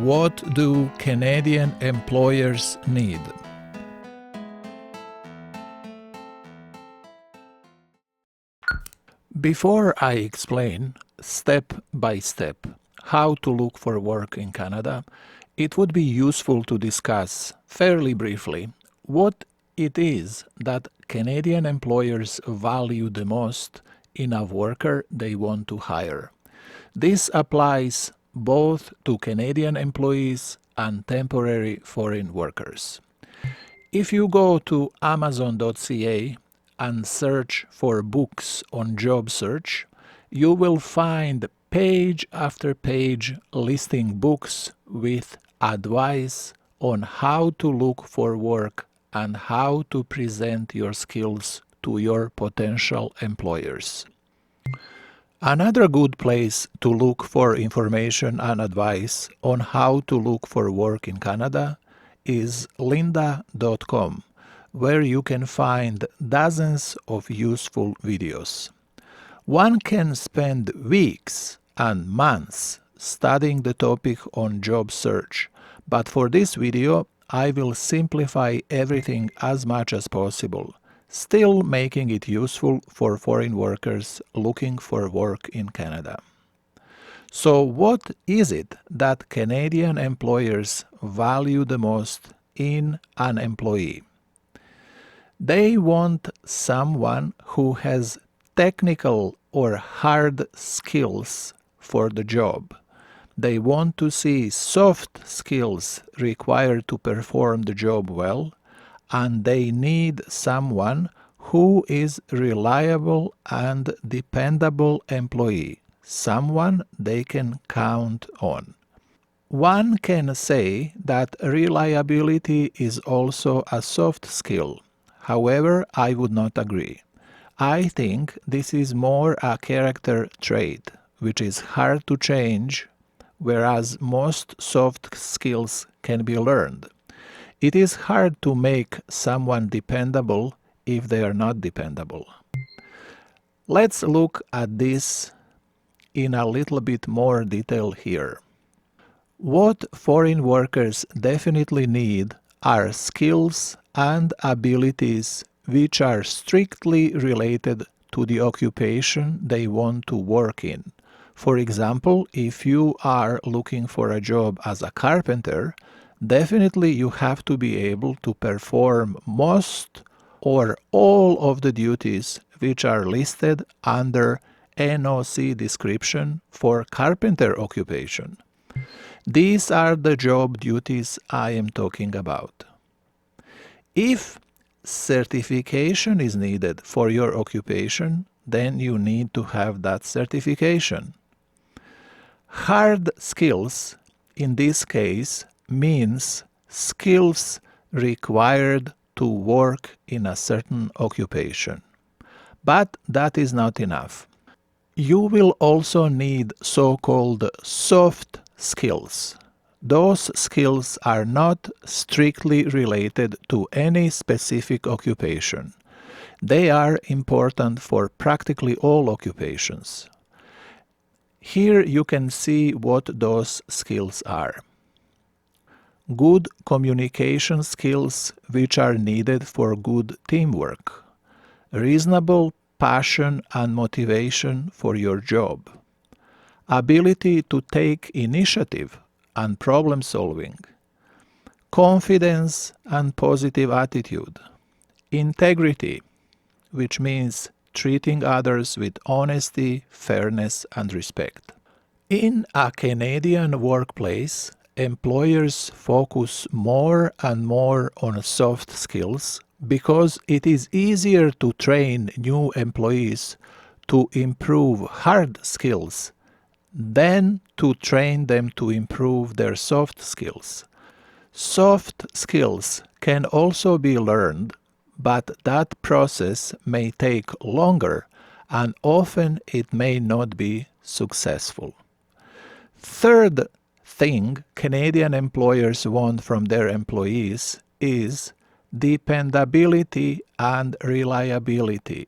What do Canadian employers need? Before I explain step by step how to look for work in Canada, it would be useful to discuss fairly briefly what it is that Canadian employers value the most in a worker they want to hire. This applies both to Canadian employees and temporary foreign workers. If you go to Amazon.ca and search for books on job search, you will find page after page listing books with advice on how to look for work and how to present your skills to your potential employers. Another good place to look for information and advice on how to look for work in Canada is lynda.com, where you can find dozens of useful videos. One can spend weeks and months studying the topic on job search, but for this video I will simplify everything as much as possible, still making it useful for foreign workers looking for work in Canada. So what is it that Canadian employers value the most in an employee? They want someone who has technical or hard skills for the job. They want to see soft skills required to perform the job well, and they need someone who is reliable and dependable employee, someone they can count on. One can say that reliability is also a soft skill. However, I would not agree. I think this is more a character trait, which is hard to change, whereas most soft skills can be learned. It is hard to make someone dependable if they are not dependable. Let's look at this in a little bit more detail here. What foreign workers definitely need are skills and abilities which are strictly related to the occupation they want to work in. For example, if you are looking for a job as a carpenter, definitely you have to be able to perform most or all of the duties which are listed under NOC description for carpenter occupation. These are the job duties I am talking about. If certification is needed for your occupation, then you need to have that certification. Hard skills, in this case, means skills required to work in a certain occupation. But that is not enough. You will also need so-called soft skills. Those skills are not strictly related to any specific occupation. They are important for practically all occupations. Here you can see what those skills are. Good communication skills which are needed for good teamwork. Reasonable passion and motivation for your job. Ability to take initiative and problem solving. Confidence and positive attitude. Integrity, which means treating others with honesty, fairness, and respect. In a Canadian workplace, employers focus more and more on soft skills because it is easier to train new employees to improve hard skills than to train them to improve their soft skills. Soft skills can also be learned, but that process may take longer and often it may not be successful. Third thing Canadian employers want from their employees is dependability and reliability.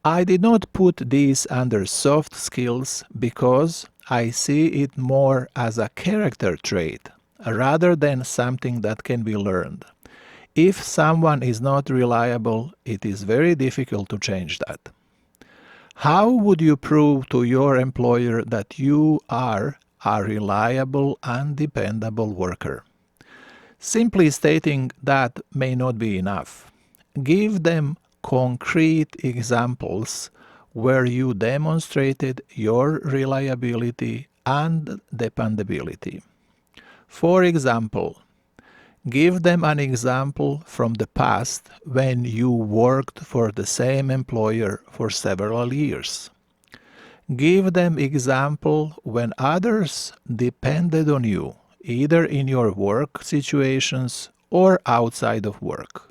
I did not put these under soft skills because I see it more as a character trait rather than something that can be learned. If someone is not reliable, it is very difficult to change that. How would you prove to your employer that you are a reliable and dependable worker? Simply stating that may not be enough. Give them concrete examples where you demonstrated your reliability and dependability. For example, give them an example from the past when you worked for the same employer for several years. Give them example when others depended on you, either in your work situations or outside of work.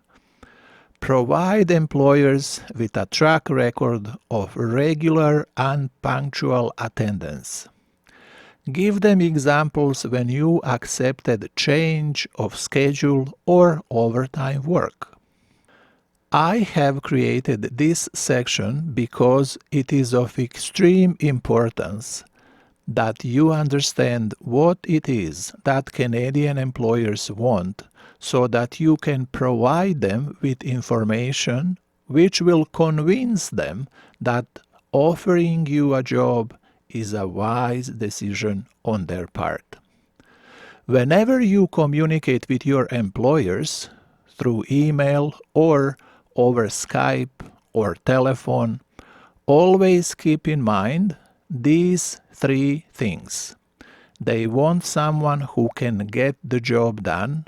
Provide employers with a track record of regular and punctual attendance. Give them examples when you accepted change of schedule or overtime work. I have created this section because it is of extreme importance that you understand what it is that Canadian employers want so that you can provide them with information which will convince them that offering you a job is a wise decision on their part. Whenever you communicate with your employers through email or over Skype or telephone, always keep in mind these three things. They want someone who can get the job done.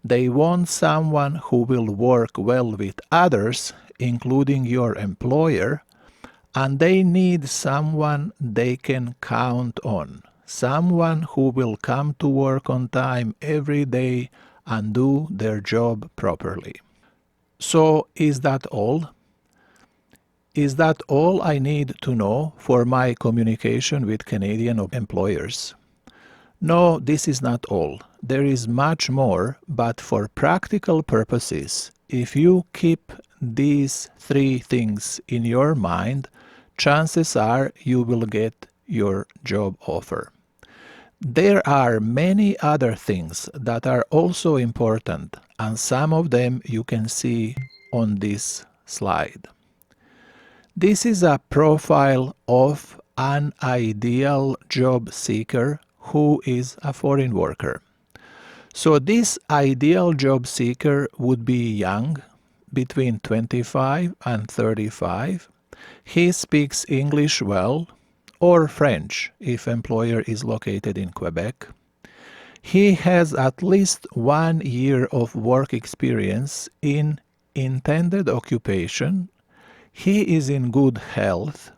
They want someone who will work well with others, including your employer. And they need someone they can count on. Someone who will come to work on time every day and do their job properly. So, is that all? Is that all I need to know for my communication with Canadian employers? No, this is not all. There is much more, but for practical purposes, if you keep these three things in your mind, chances are you will get your job offer. There are many other things that are also important, and some of them you can see on this slide. This is a profile of an ideal job seeker who is a foreign worker. So this ideal job seeker would be young, between 25 and 35. He speaks English well, or French if employer is located in Quebec. He has at least 1 year of work experience in intended occupation. He is in good health,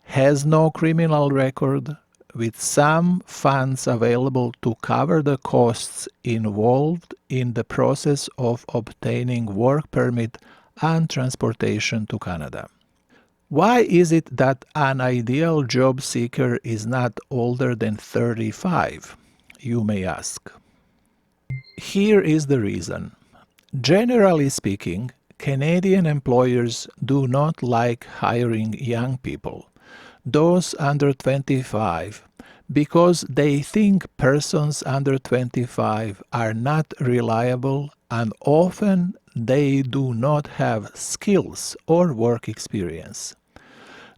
has no criminal record, with some funds available to cover the costs involved in the process of obtaining work permit and transportation to Canada. Why is it that an ideal job seeker is not older than 35, you may ask? Here is the reason. Generally speaking, Canadian employers do not like hiring young people, those under 25, because they think persons under 25 are not reliable and often they do not have skills or work experience.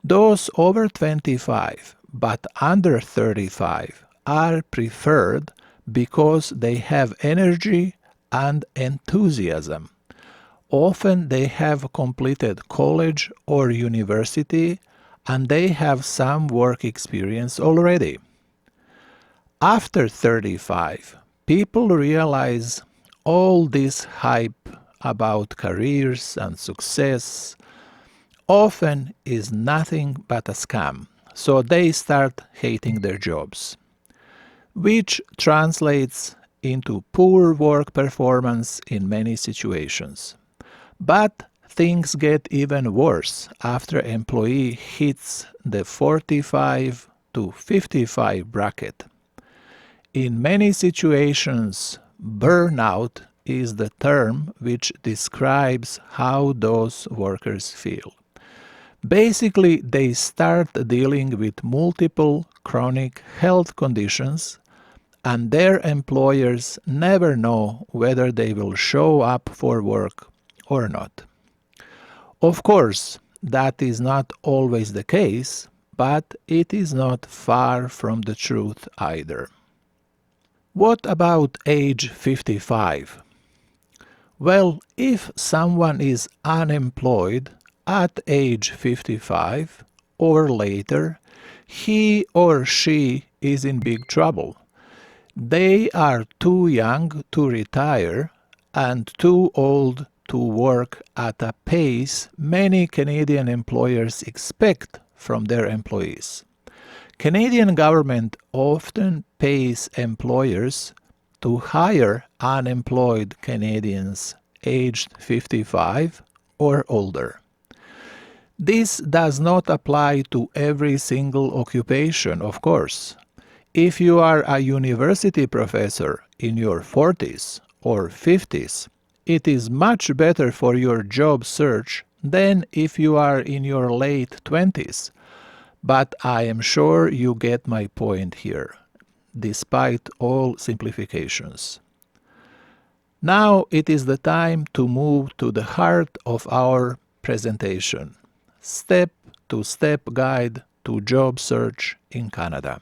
Those over 25 but under 35 are preferred because they have energy and enthusiasm. Often they have completed college or university and they have some work experience already. After 35, people realize all this hype about careers and success often is nothing but a scam, so they start hating their jobs, which translates into poor work performance in many situations. But things get even worse after an employee hits the 45 to 55 bracket. In many situations, burnout is the term which describes how those workers feel. Basically, they start dealing with multiple chronic health conditions, and their employers never know whether they will show up for work or not. Of course, that is not always the case, but it is not far from the truth either. What about age 55? Well, if someone is unemployed at age 55 or later, he or she is in big trouble. They are too young to retire and too old to work at a pace many Canadian employers expect from their employees. Canadian government often pays employers to hire unemployed Canadians aged 55 or older. This does not apply to every single occupation, of course. If you are a university professor in your 40s or 50s, it is much better for your job search than if you are in your late 20s. But I am sure you get my point here, despite all simplifications. Now it is the time to move to the heart of our presentation, step-to-step guide to job search in Canada.